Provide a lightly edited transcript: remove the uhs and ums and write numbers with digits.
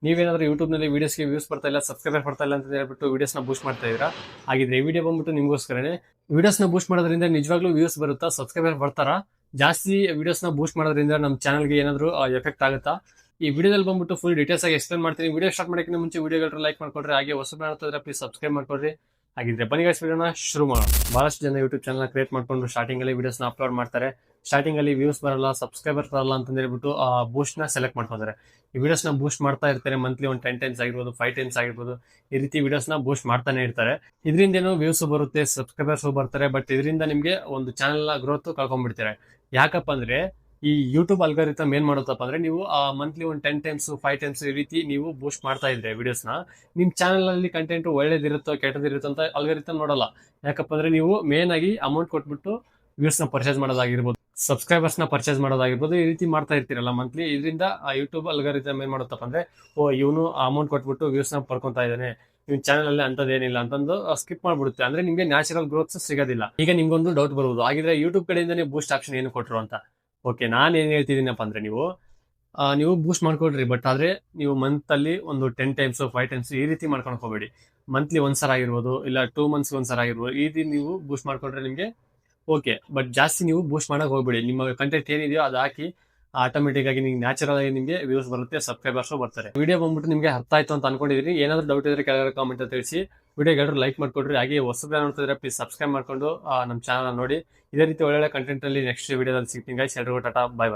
ನೀವೇನಾದ್ರೂ ಯೂಟ್ಯೂಬ್ನಲ್ಲಿ ವೀಡಿಯೋಸ್ಗೆ ವ್ಯೂಸ್ ಬರ್ತಾ ಇಲ್ಲ, ಸಬ್ಸ್ಕ್ರೈಬರ್ ಬರ್ತಾ ಇಲ್ಲ ಅಂತ ಹೇಳ್ಬಿಟ್ಟು ವಿಡಿಯೋಸ್ನ ಬೂಸ್ಟ್ ಮಾಡ್ತಾ ಇದ್ದೀರಾ, ಹಾಗಿದ್ರೆ ಈ ವಿಡಿಯೋ ಬಂದ್ಬಿಟ್ಟು ನಿಮಗೋಸ್ಕರನೇ. ವಿಡಿಯೋಸ್ನ ಬೂಸ್ಟ್ ಮಾಡೋದ್ರಿಂದ ನಿಜವಾಗ್ಲೂ ವ್ಯೂಸ್ ಬರುತ್ತಾ, ಸಬ್ಸ್ಕ್ರೈಬರ್ ಬರ್ತಾರಾ, ಜಾಸ್ತಿ ವಿಡಿಯೋಸ್ನ ಬೂಸ್ಟ್ ಮಾಡೋದ್ರಿಂದ ನಮ್ಮ ಚಾನಲ್ಗೆ ಏನಾದರೂ ಎಫೆಕ್ಟ್ ಆಗುತ್ತಾ? ಈ ವಿಡಿಯೋದಲ್ಲಿ ಬಂದ್ಬಿಟ್ಟು ಫುಲ್ ಡೀಟೇಲ್ಸ್ ಆಗಿ ಎಕ್ಸ್ಪ್ಲೇನ್ ಮಾಡ್ತೀನಿ. ವಿಡಿಯೋ ಸ್ಟಾರ್ಟ್ ಮಾಡೋಕ್ಕಿಂತ ಮುಂಚೆ ವಿಡಿಯೋಗಳು ಲೈಕ್ ಮಾಡ್ಕೊಡ್ರಿ, ಹಾಗೆ ಹೊಸಬ ಮಾಡ್ತಿದ್ರೆ ಪ್ಲೀಸ್ ಸಬ್ಸ್ಕ್ರೈಬ್ ಮಾಡ್ಕೊಡ್ರಿ. ಹಾಗಿದ್ರೆ ಬನ್ನಿ ಗೈಸ್ ವಿಡಿಯೋನ ಶುರು ಮಾಡೋಣ. ಬಹಳಷ್ಟು ಜನ ಯೂಟ್ಯೂಬ್ ಚಾನಲ್ ಕ್ರಿಯೇಟ್ ಮಾಡ್ಕೊಂಡು ಸ್ಟಾರ್ಟಿಂಗ್ ಅಲ್ಲಿ ವಿಡಿಯೋಸ್ನ ಅಪ್ಲೋಡ್ ಮಾಡ್ತಾರೆ. ಸ್ಟಾರ್ಟಿಂಗ್ ಅಲ್ಲಿ ವ್ಯೂಸ್ ಬರಲ್ಲ, ಸಬ್ಸ್ಕ್ರೈಬರ್ ಬರಲ್ಲ ಅಂತ ಹೇಳ್ಬಿಟ್ಟು ಬೂಸ್ಟ್ ನ ಸೆಲೆಕ್ಟ್ ಮಾಡ್ಕೊತಾರೆ. ಈ ವಿಡಿಯೋಸ್ ನ ಬೂಸ್ಟ್ ಮಾಡ್ತಾ ಇರ್ತಾರೆ. ಮಂತ್ಲಿ ಒಂದು 10 ಟೈಮ್ಸ್ ಆಗಿರ್ಬೋದು, 5 ಟೈಮ್ಸ್ ಆಗಿರ್ಬೋದು, ಈ ರೀತಿ ವಿಡಿಯೋಸ್ ನ ಬೂಸ್ಟ್ ಮಾಡ್ತಾನೆ ಇರ್ತಾರೆ. ಇದರಿಂದ ಏನೋ ವ್ಯೂಸ್ ಬರುತ್ತೆ, ಸಬ್ಸ್ಕ್ರೈಬರ್ಸ್ ಬರ್ತಾರೆ, ಬಟ್ ಇದರಿಂದ ನಿಮ್ಗೆ ಒಂದು ಚಾನಲ್ ಗ್ರೋತ್ ಕಳ್ಕೊಂಡ್ಬಿಡ್ತಾರೆ. ಯಾಕಪ್ಪ ಅಂದ್ರೆ ಈ ಯೂಟ್ಯೂಬ್ ಅಲ್ಗಾರಿಥಮ್ ಏನ್ ಮಾಡುತ್ತಪ್ಪ ಅಂದ್ರೆ, ನೀವು ಮಂತ್ಲಿ ಒಂದು 10 ಟೈಮ್ಸ್ 5 ಟೈಮ್ಸ್ ಈ ರೀತಿ ನೀವು ಬೂಸ್ಟ್ ಮಾಡ್ತಾ ಇದ್ರೆ ವಿಡಿಯೋಸ್ನ, ನಿಮ್ ಚಾನಲ್ ಅಲ್ಲಿ ಕಂಟೆಂಟ್ ಒಳ್ಳೇದಿರುತ್ತೋ ಕೆಟ್ಟದಿರುತ್ತೋ ಅಂತ ಅಲ್ಗಾರಿಥಮ್ ನೋಡಲ್ಲ. ಯಾಕಪ್ಪ ಅಂದ್ರೆ ನೀವು ಮೇನ್ ಆಗಿ ಅಮೌಂಟ್ ಕೊಟ್ಬಿಟ್ಟು ವ್ಯೂಸ್ ನ ಪರ್ಚೇಸ್ ಮಾಡೋದಾಗಿರ್ಬೋದು, ಸಬ್ಸ್ಕ್ರೈಬರ್ಸ್ ನ ಪರ್ಚೇಸ್ ಮಾಡೋದಾಗಿರ್ಬೋದು, ಈ ರೀತಿ ಮಾಡ್ತಾ ಇರ್ತೀರಲ್ಲ ಮಂತ್ಲಿ. ಇದರಿಂದ ಯೂಟ್ಯೂಬ್ ಅಲ್ಗಾರಿಥಮ್ ಏನ್ ಮಾಡುತ್ತಪ್ಪ ಅಂದ್ರೆ, ಇವನು ಅಮೌಂಟ್ ಕೊಟ್ಬಿಟ್ಟು ವ್ಯೂಸ್ ನ ಪಡ್ಕೊಂತಾ ಇದ್ದಾನೆ, ನಿಮ್ ಚಾನಲ್ ಅಲ್ಲಿ ಅಂತದೇನಿಲ್ಲ ಅಂತಂದು ಸ್ಕಿಪ್ ಮಾಡ್ಬಿಡುತ್ತೆ. ಅಂದ್ರೆ ನಿಮ್ಗೆ ನ್ಯಾಚುರಲ್ ಗ್ರೋತ್ ಸಿಗೋದಿಲ್ಲ. ಈಗ ನಿಮ್ಗೊಂದು ಡೌಟ್ ಬರುವುದು, ಹಾಗಿದ್ರೆ ಯೂಟ್ಯೂಬ್ ಕಡೆಯಿಂದಾನೇ ಬೂಸ್ಟ್ ಆಪ್ಷನ್ ಏನು ಕೊಟ್ರು ಅಂತ. ಓಕೆ, ನಾನು ಏನ್ ಹೇಳ್ತಿದ್ದೀನಪ್ಪ ಅಂದ್ರೆ, ನೀವು ಬೂಸ್ಟ್ ಮಾಡ್ಕೊಡ್ರಿ, ಬಟ್ ಆದ್ರೆ ನೀವು ಮಂತ್ ಅಲ್ಲಿ ಒಂದು 10 ಟೈಮ್ಸ್ 5 ಟೈಮ್ಸ್ ಈ ರೀತಿ ಮಾಡ್ಕೊಂಡು ಹೋಗಬೇಡಿ. ಮಂತ್ಲಿ ಒಂದ್ಸಲ ಆಗಿರ್ಬೋದು, ಇಲ್ಲ 2 ಮಂತ್ಸ್ ಒಂದ್ಸಲ ಆಗಿರ್ಬೋದು, ಈ ರೀತಿ ನೀವು ಬೂಸ್ಟ್ ಮಾಡ್ಕೊಂಡ್ರೆ ನಿಮ್ಗೆ ಓಕೆ. ಬಟ್ ಜಾಸ್ತಿ ನೀವು ಬೂಸ್ಟ್ ಮಾಡಕ್ ಹೋಗ್ಬೇಡಿ. ನಿಮ್ಮ ಕಂಟೆಂಟ್ ಏನಿದೆಯೋ ಅದು ಹಾಕಿ, ಆಟೋಮೆಟಿಕ್ ಆಗಿ ನಿಮ್ಗೆ ನ್ಯಾಚುರಲ್ ಆಗಿ ನಿಮ್ಗೆ ವ್ಯೂಸ್ ಬರುತ್ತೆ, ಸಬ್ಸ್ಕ್ರೈಬರ್ಸ್ ಬರ್ತಾರೆ. ವಿಡಿಯೋ ಬಂದ್ಬಿಟ್ಟು ನಿಮ್ಗೆ ಅರ್ಥ ಆಯ್ತು ಅಂತ ಅನ್ಕೊಂಡಿದೀನಿ. ಏನಾದ್ರು ಡೌಟ್ ಇದ್ರೆ ಕೆಳಗಡೆ ಕಾಮೆಂಟ್ ತಿಳಿಸಿ. ವಿಡಿಯೋಗೆ ಲೈಕ್ ಮಾಡ್ಕೊಡ್ರಿ, ಹಾಗೆ ಹೊಸಬ್ರು ನೋಡ್ತಿದ್ರೆ ಪ್ಲೀಸ್ ಸಬ್ಸ್ಕ್ರೈಬ್ ಮಾಡ್ಕೊಂಡು ನಮ್ಮ ಚಾನಲ್ ನೋಡಿ. ಇದೇ ರೀತಿ ಒಳ್ಳೊಳ್ಳೆ ಕಂಟೆಂಟ್ ಅಲ್ಲಿ ನೆಕ್ಸ್ಟ್ ವಿಡಿಯೋದಲ್ಲಿ ಸಿಗ್ತೀನಿ ಗೈಸ್. ಎಲ್ರಿಗೂ ಟಾಟಾ, ಬೈ ಬೈ.